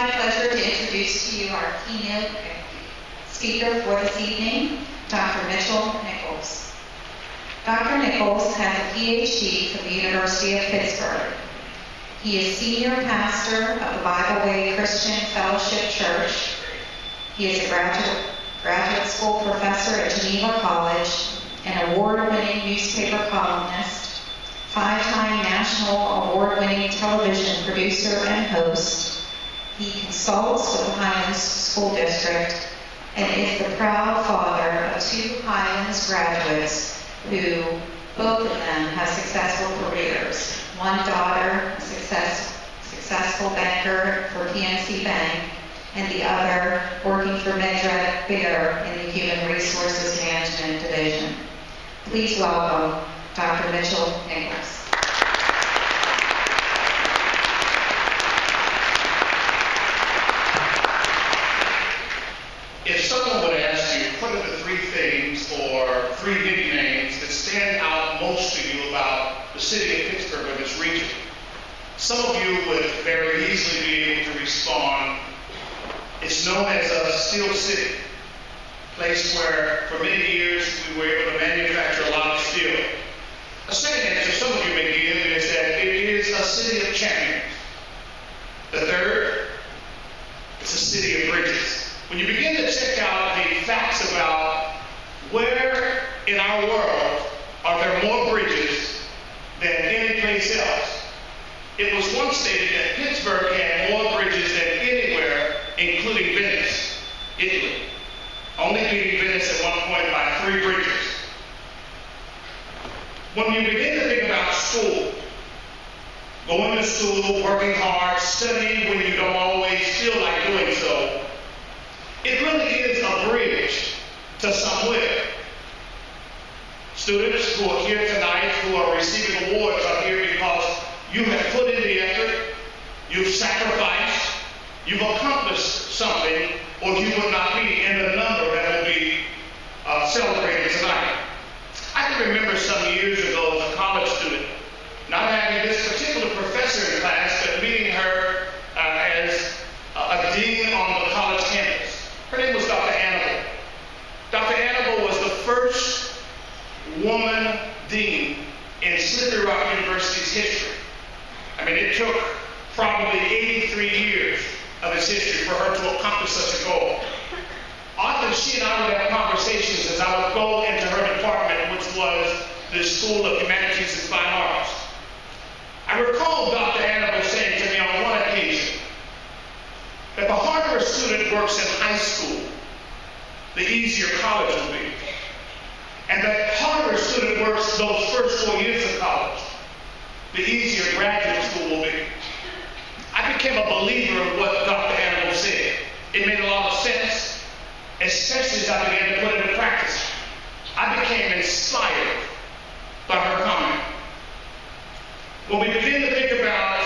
my pleasure to introduce to you our keynote speaker for this evening, Dr. Mitchell Nichols. Dr. Nichols has a PhD from the University of Pittsburgh. He is senior pastor of the Bible Way Christian Fellowship Church. He is a graduate school professor at Geneva College, an award-winning newspaper columnist, 5-time national award-winning television producer and host. He consults with the Highlands School District and is the proud father of 2 Highlands graduates who, both of them, have successful careers. One daughter, a successful banker for PNC Bank, and the other working for Medred Bear in the Human Resources Management Division. Please welcome Dr. Mitchell Nichols. If someone would ask you, what are the 3 things or 3 nicknames that stand out most to you about the city of Pittsburgh or this region, some of you would very easily be able to respond, it's known as a steel city, a place where for many years we were able to manufacture a lot of steel. A second answer some of you may give is that it is a city of champions. The third, it's a city of bridges. When you begin to check out the facts about where in our world are there more bridges than any place else, it was once stated that Pittsburgh had more bridges than anywhere, including Venice, Italy, only beating Venice at one point by 3 bridges. When you begin to think about school, going to school, working hard, studying when you don't always feel like doing so, it really is a bridge to somewhere. Students who are here tonight who are receiving awards are here because you have put in the effort, you've sacrificed, you've accomplished something, or you would not be in the number that will be celebrated tonight. I can remember some years ago as a college student, not having this particular professor in class, but meeting her as a dean on the college campus. Her name was Dr. Annabelle. Dr. Annabelle was the first woman dean in Slippery Rock University's history. I mean, it took probably 83 years of its history for her to accomplish such a goal. Often she and I would have conversations as I would go into her department, which was the School of Humanities and Fine Arts. I recall Dr. Annabelle saying to me on one occasion that the harder a student works in high school, the easier college will be. And that the harder a student works those first 4 years of college, the easier graduate school will be. I became a believer in what Dr. Annabelle said. It made a lot of sense, especially as I began to put it into practice. I became inspired by her comment. When we begin to think about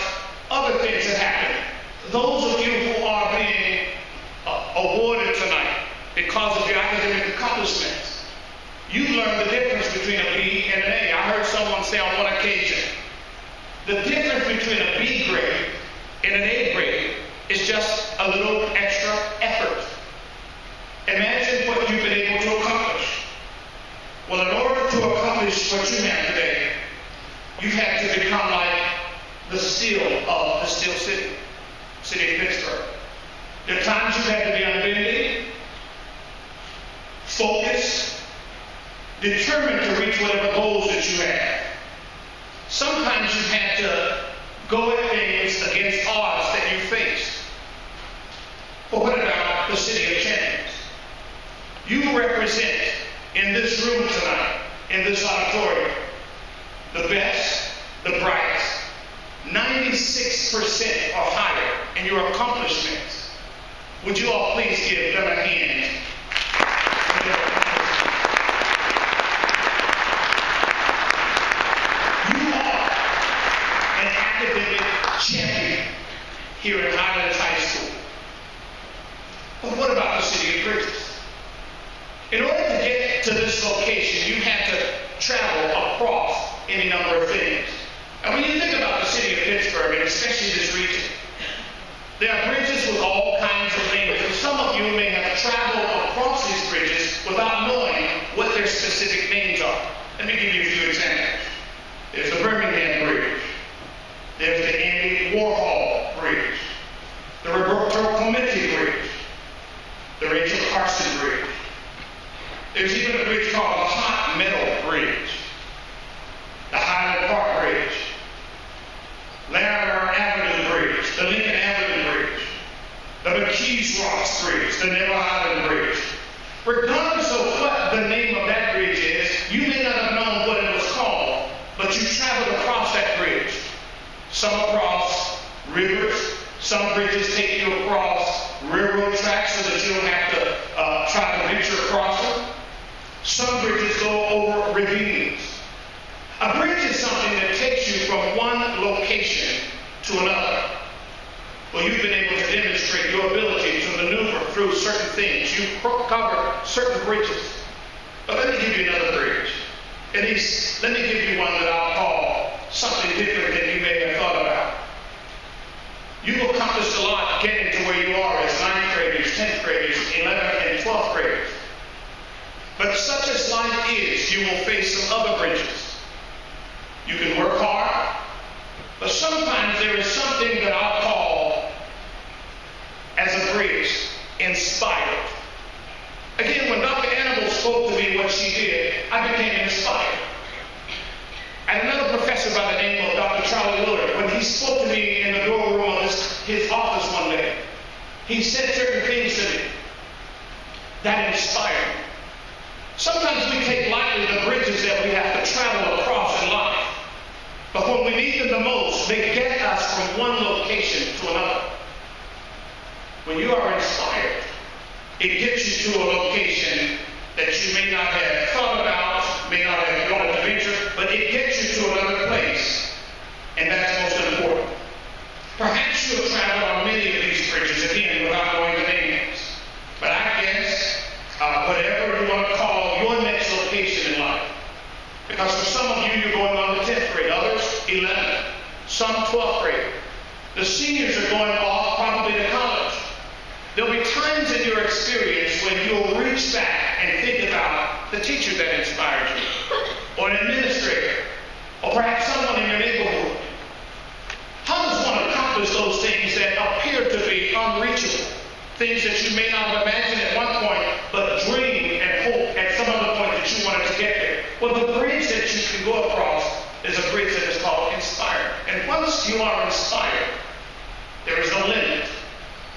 other things that happen, those of you who are being awarded tonight because of your academic accomplishments, you learned the difference between a B and an A. I heard someone say on one occasion, the difference between a B grade and an A grade is just a little extra effort. Imagine what you've been able to accomplish. Well, in order to accomplish what you have today, you have to become like the steel of the steel city of Pittsburgh. There are times you've had to be unbending, focused, determined to reach whatever goals that you have. Sometimes you've had to go at things against odds that you face. But what about the city of champions? You represent in this room tonight, in this auditorium, the best, the brightest, 96% or higher in your accomplishments. Would you all please give them a hand? You are an academic champion here at Highlands High School. But what about the city of Bridges? In order to get to this location, you had to travel across any number of things. And when you think about the city of Pittsburgh, and especially this region, there are bridges with all specific names are. Let me give you a few examples. There's the Birmingham Bridge. There's the Andy Warhol Bridge. The Roberto Clemente Bridge. The Rachel Carson Bridge. There's even a bridge called the Hot Metal Bridge. The Highland Park Bridge. Larimer Avenue Bridge. The Lincoln Avenue Bridge. The McKees Rocks Bridge. The Neville Island Bridge. Regardless of what the name of that bridge is, you may not have known what it was called, but you traveled across that bridge. Some across rivers. Some bridges take you across railroad tracks so that you don't have to try to venture across them. Some bridges go over ravines. A bridge is something that takes you from one location to another. Well, you've been able to demonstrate your ability to maneuver through certain things. You cover certain bridges. But let me give you another bridge. At least, let me give you one that I'll call something different than you may have thought about. You've accomplished a lot getting to where you are as 9th graders, 10th graders, 11th and 12th graders. But such as life is, you will face some other bridges. You can work hard, but sometimes there is something that I'll call as a bridge, inspired. Again, when Dr. Annabelle spoke to me what she did, I became inspired. And another professor by the name of Dr. Charlie Willard, when he spoke to me in the doorroom of his office one day, he said certain things to me that inspired me. Sometimes we take lightly the bridges that we have to travel across in life. But when we need them the most, they get us from one location to another. When you are inspired, it gets you to a location that you may not have thought about, may not have wanted to venture, but it gets you to another place. And that's most important. Perhaps you have traveled on many of these bridges, again, without going to name names. But I guess whatever you want to call your next location in life. Because for some of you, you're going on to 10th grade, others 11th, some 12th grade. The seniors are going off probably to college. There'll be times in your experience when you'll reach back and think about the teacher that inspired you, or an administrator, or perhaps someone in your neighborhood. How does one accomplish those things that appear to be unreachable? Things that you may not have imagined at one point, but dream and hope at some other point that you wanted to get there. Well, the bridge that you can go across is a bridge that is called inspired. And once you are inspired, there is no limit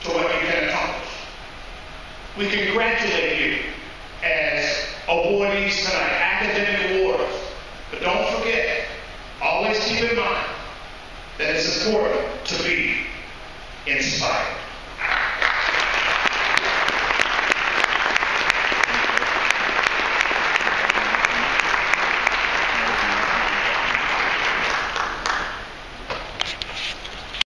to what you can accomplish. We congratulate you as awardees tonight, academic awards. But don't forget, always keep in mind that it's important to be inspired.